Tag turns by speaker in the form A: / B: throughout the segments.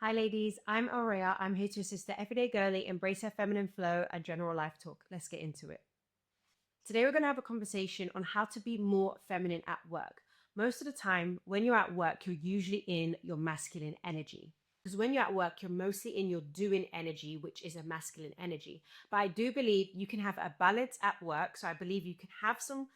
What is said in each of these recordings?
A: Hi ladies, I'm Aurea. I'm here to assist the everyday girly embrace her feminine flow and general life talk. Let's get into it. Today we're going to have a conversation on how to be more feminine at work. Most of the time when you're at work, you're usually in your masculine energy. Because when you're at work, you're mostly in your doing energy, which is a masculine energy. But I do believe you can have a balance at work. So I believe you can have some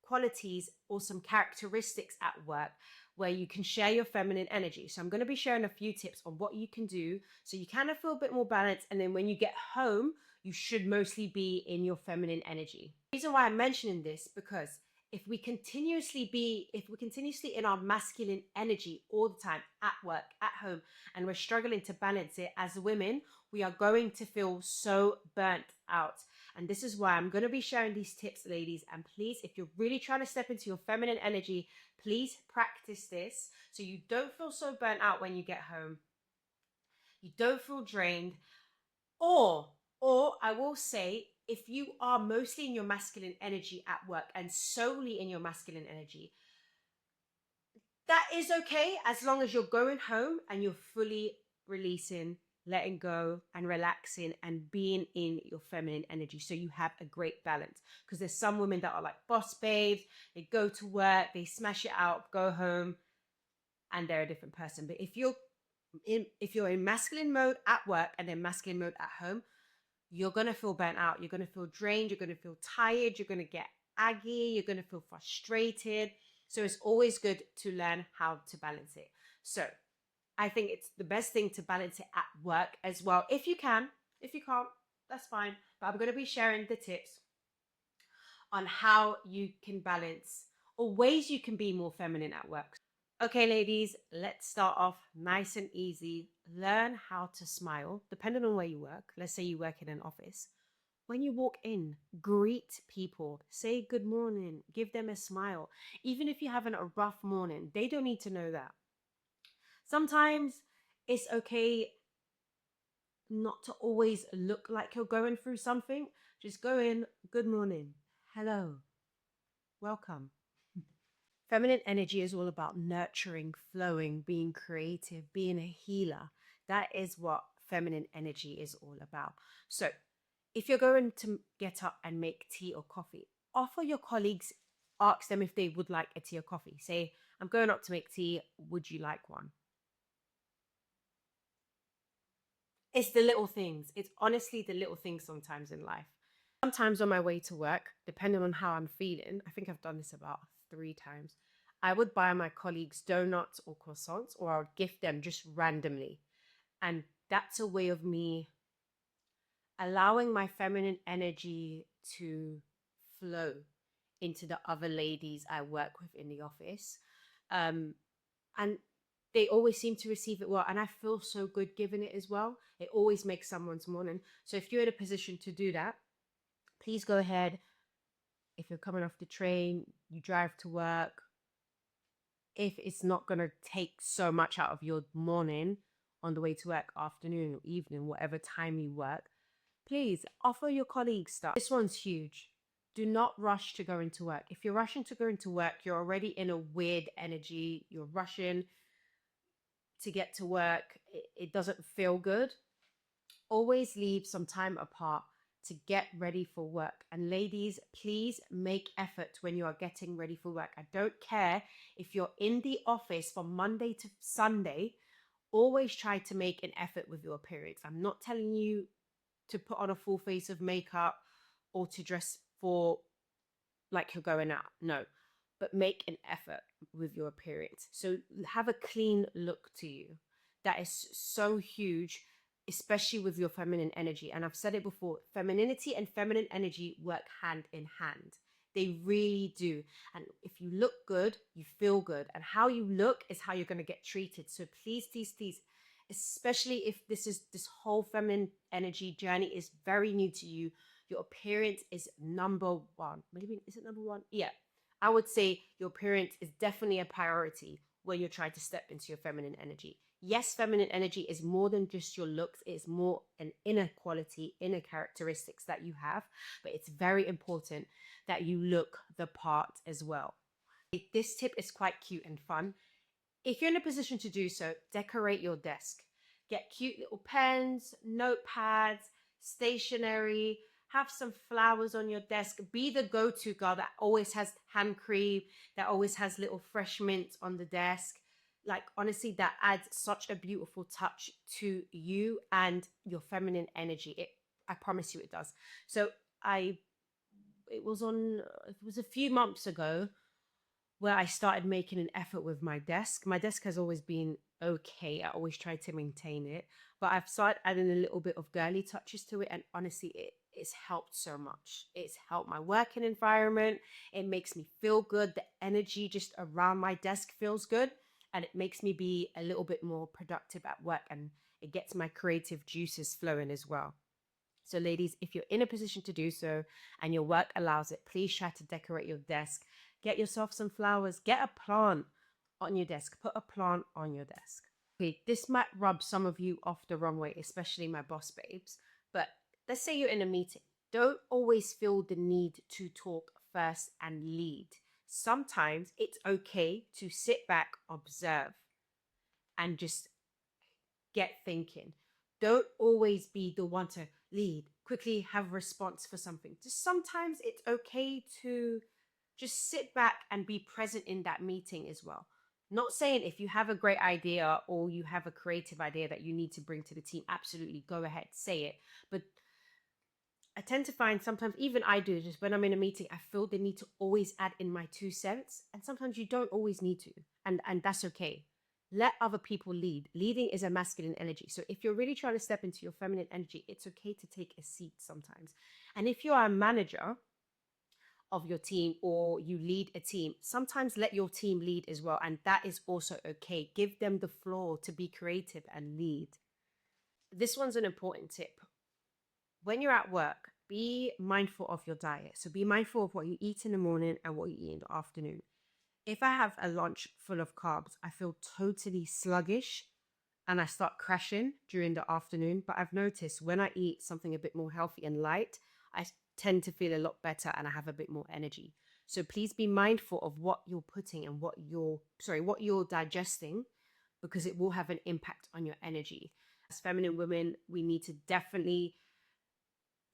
A: qualities or some characteristics at work where you can share your feminine energy. So I'm going to be sharing a few tips on what you can do so you kind of feel a bit more balanced. And then when you get home, you should mostly be in your feminine energy. The reason why I'm mentioning this because if we're continuously in our masculine energy all the time at work, at home, and we're struggling to balance it as women, we are going to feel so burnt out. And this is why I'm going to be sharing these tips, ladies. And please, if you're really trying to step into your feminine energy, please practice this so you don't feel so burnt out when you get home. You don't feel drained. Or I will say, if you are mostly in your masculine energy at work and solely in your masculine energy, that is okay as long as you're going home and you're fully releasing, letting go and relaxing and being in your feminine energy. So you have a great balance, because there's some women that are like boss babes. They go to work, they smash it out, go home, and they're a different person. But if you're in masculine mode at work and then masculine mode at home, you're going to feel burnt out. You're going to feel drained. You're going to feel tired. You're going to get aggy. You're going to feel frustrated. So it's always good to learn how to balance it. So I think it's the best thing to balance it at work as well. If you can, if you can't, that's fine. But I'm going to be sharing the tips on how you can balance or ways you can be more feminine at work. Okay, ladies, let's start off nice and easy. Learn how to smile, depending on where you work. Let's say you work in an office. When you walk in, greet people, say good morning, give them a smile. Even if you're having a rough morning, they don't need to know that. Sometimes it's okay not to always look like you're going through something. Just go in, good morning, hello, welcome. Feminine energy is all about nurturing, flowing, being creative, being a healer. That is what feminine energy is all about. So, if you're going to get up and make tea or coffee, offer your colleagues, ask them if they would like a tea or coffee. Say, I'm going up to make tea. Would you like one? It's the little things. It's honestly the little things sometimes in life. Sometimes on my way to work, depending on how I'm feeling, I think I've done this about 3 times. I would buy my colleagues donuts or croissants, or I would gift them just randomly. And that's a way of me allowing my feminine energy to flow into the other ladies I work with in the office. And they always seem to receive it well. And I feel so good giving it as well. It always makes someone's morning. So if you're in a position to do that, please go ahead. If you're coming off the train, you drive to work, if it's not going to take so much out of your morning on the way to work, afternoon or evening, whatever time you work, please offer your colleagues stuff. This one's huge. Do not rush to go into work. If you're rushing to go into work, you're already in a weird energy. You're rushing to get to work. It doesn't feel good. Always leave some time apart to get ready for work. And ladies, please make effort when you are getting ready for work. I don't care if you're in the office from Monday to Sunday, always try to make an effort with your appearance. I'm not telling you to put on a full face of makeup or to dress for like you're going out. No, but make an effort with your appearance. So have a clean look to you. That is so huge, especially with your feminine energy. And I've said it before, femininity and feminine energy work hand in hand. They really do. And if you look good, you feel good. And how you look is how you're going to get treated. So please, especially if this whole feminine energy journey is very new to you, your appearance is number one. Maybe, is it number one? Yeah. I would say your appearance is definitely a priority when you're trying to step into your feminine energy. Yes, feminine energy is more than just your looks. It's more an inner quality, inner characteristics that you have. But it's very important that you look the part as well. This tip is quite cute and fun. If you're in a position to do so, decorate your desk. Get cute little pens, notepads, stationery, have some flowers on your desk. Be the go to girl that always has hand cream, that always has little fresh mint on the desk. Like, honestly, that adds such a beautiful touch to you and your feminine energy. I promise you it does. So, I, it was a few months ago where I started making an effort with my desk. My desk has always been okay. I always try to maintain it, but I've started adding a little bit of girly touches to it, and honestly, it's helped so much. It's helped my working environment. It makes me feel good. The energy just around my desk feels good, and it makes me be a little bit more productive at work, and it gets my creative juices flowing as well. So, ladies, if you're in a position to do so and your work allows it, please try to decorate your desk. Get yourself some flowers, get a plant on your desk, put a plant on your desk. Okay, this might rub some of you off the wrong way, especially my boss babes. But let's say you're in a meeting. Don't always feel the need to talk first and lead. Sometimes it's okay to sit back, observe, and just get thinking. Don't always be the one to lead, quickly have a response for something. Just sometimes it's okay to just sit back and be present in that meeting as well. Not saying if you have a great idea or you have a creative idea that you need to bring to the team, absolutely go ahead, say it. But I tend to find sometimes, even I do, just when I'm in a meeting, I feel the need to always add in my 2 cents. And sometimes you don't always need to. And that's okay. Let other people lead. Leading is a masculine energy. So if you're really trying to step into your feminine energy, it's okay to take a seat sometimes. And if you are a manager of your team or you lead a team, sometimes let your team lead as well. And that is also okay. Give them the floor to be creative and lead. This one's an important tip. When you're at work, be mindful of your diet. So be mindful of what you eat in the morning and what you eat in the afternoon. If I have a lunch full of carbs, I feel totally sluggish and I start crashing during the afternoon. But I've noticed when I eat something a bit more healthy and light, I tend to feel a lot better and I have a bit more energy. So please be mindful of what you're putting and what you're digesting, because it will have an impact on your energy. As feminine women, we need to definitely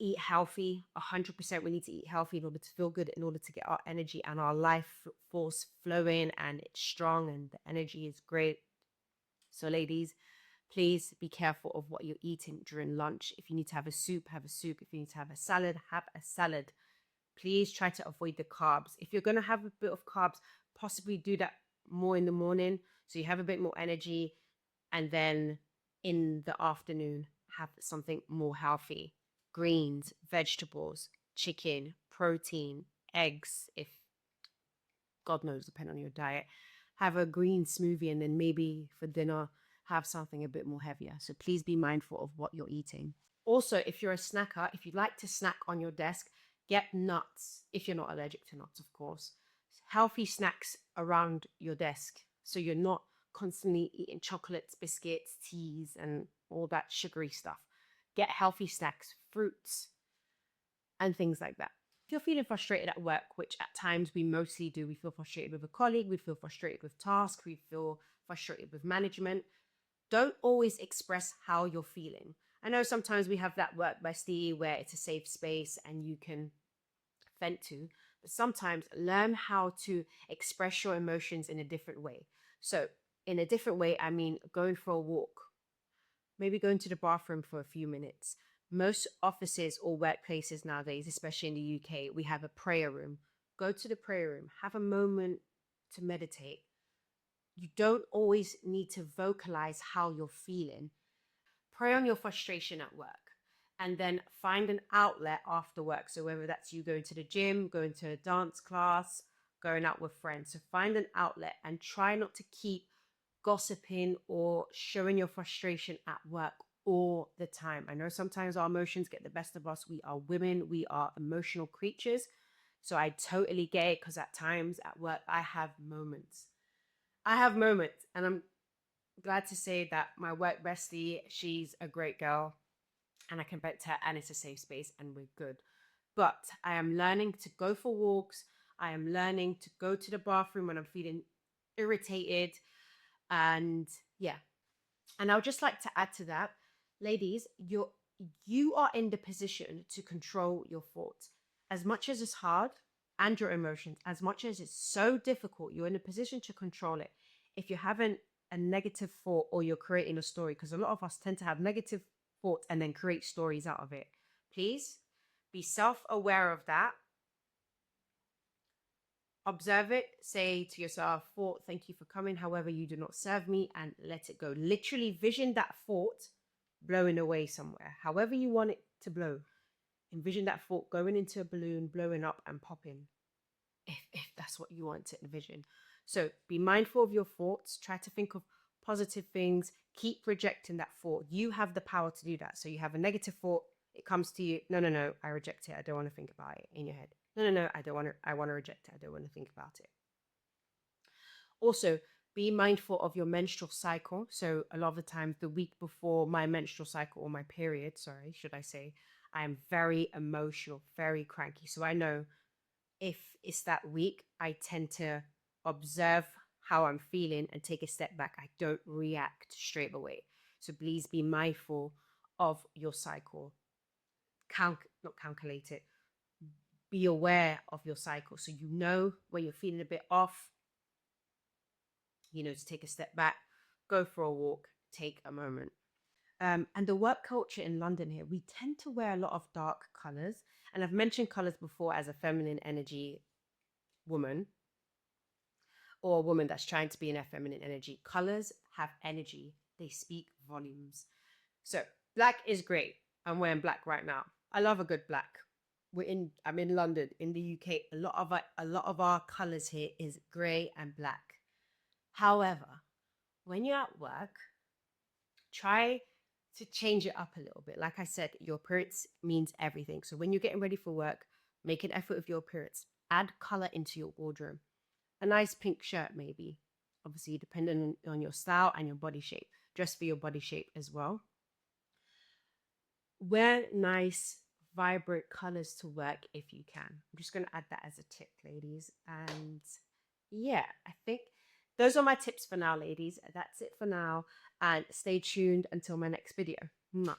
A: eat healthy. 100% we need to eat healthy in order to feel good, in order to get our energy and our life force flowing and it's strong and the energy is great. So, ladies, please be careful of what you're eating during lunch. If you need to have a soup, have a soup. If you need to have a salad, have a salad. Please try to avoid the carbs. If you're going to have a bit of carbs, possibly do that more in the morning so you have a bit more energy, and then in the afternoon have something more healthy. Greens, vegetables, chicken, protein, eggs, if God knows, depending on your diet. Have a green smoothie, and then maybe for dinner have something a bit more heavier. So please be mindful of what you're eating. Also, if you're a snacker, if you like to snack on your desk, get nuts. If you're not allergic to nuts, of course. Healthy snacks around your desk so you're not constantly eating chocolates, biscuits, teas, and all that sugary stuff. Get healthy snacks, fruits, and things like that. If you're feeling frustrated at work, which at times we mostly do, we feel frustrated with a colleague, we feel frustrated with tasks, we feel frustrated with management, don't always express how you're feeling. I know sometimes we have that work bestie where it's a safe space and you can vent to, but sometimes learn how to express your emotions in a different way. So, in a different way, I mean going for a walk, maybe going to the bathroom for a few minutes. Most offices or workplaces nowadays, especially in the UK, we have a prayer room. Go to the prayer room, have a moment to meditate. You don't always need to vocalize how you're feeling. Pray on your frustration at work and then find an outlet after work. So, whether that's you going to the gym, going to a dance class, going out with friends. So, find an outlet and try not to keep gossiping or showing your frustration at work all the time. I know sometimes our emotions get the best of us. We are women, we are emotional creatures. So I totally get it, because at times at work, I have moments. And I'm glad to say that my work bestie, she's a great girl, and I can vent to her, and it's a safe space, and we're good. But I am learning to go for walks. I am learning to go to the bathroom when I'm feeling irritated. And yeah, And I would just like to add to that, ladies, you are in the position to control your thoughts. As much as it's hard, and your emotions, as much as it's so difficult, you're in a position to control it. If you're having a negative thought or you're creating a story, because a lot of us tend to have negative thoughts and then create stories out of it. Please be self-aware of that. Observe it, say to yourself, thought, thank you for coming. However, you do not serve me, and let it go. Literally vision that thought blowing away somewhere. However you want it to blow. Envision that thought going into a balloon, blowing up and popping. If that's what you want to envision. So be mindful of your thoughts. Try to think of positive things. Keep rejecting that thought. You have the power to do that. So you have a negative thought. It comes to you. No, no, no. I reject it. I don't want to think about it in your head. No, no, no. I don't want to. I want to reject it. I don't want to think about it. Also, be mindful of your menstrual cycle. So a lot of the times, the week before my menstrual cycle or my period, sorry, should I say, I am very emotional, very cranky. So I know if it's that week, I tend to observe how I'm feeling and take a step back. I don't react straight away. So please be mindful of your cycle. Not calculate it. Be aware of your cycle so you know when you're feeling a bit off, to take a step back, go for a walk, take a moment. And the work culture in London here, we tend to wear a lot of dark colors. And I've mentioned colors before as a feminine energy woman or a woman that's trying to be in their feminine energy. Colors have energy, they speak volumes. So, black is great. I'm wearing black right now. I love a good black. I'm in London, in the UK. A lot of our colors here is grey and black. However, when you're at work, try to change it up a little bit. Like I said, your appearance means everything. So when you're getting ready for work, make an effort with your appearance. Add color into your wardrobe. A nice pink shirt, maybe. Obviously, depending on your style and your body shape. Dress for your body shape as well. Wear nice, vibrant colors to work if you can. I'm just going to add that as a tip, ladies. And yeah, I think those are my tips for now, ladies. That's it for now. And stay tuned until my next video. Mwah.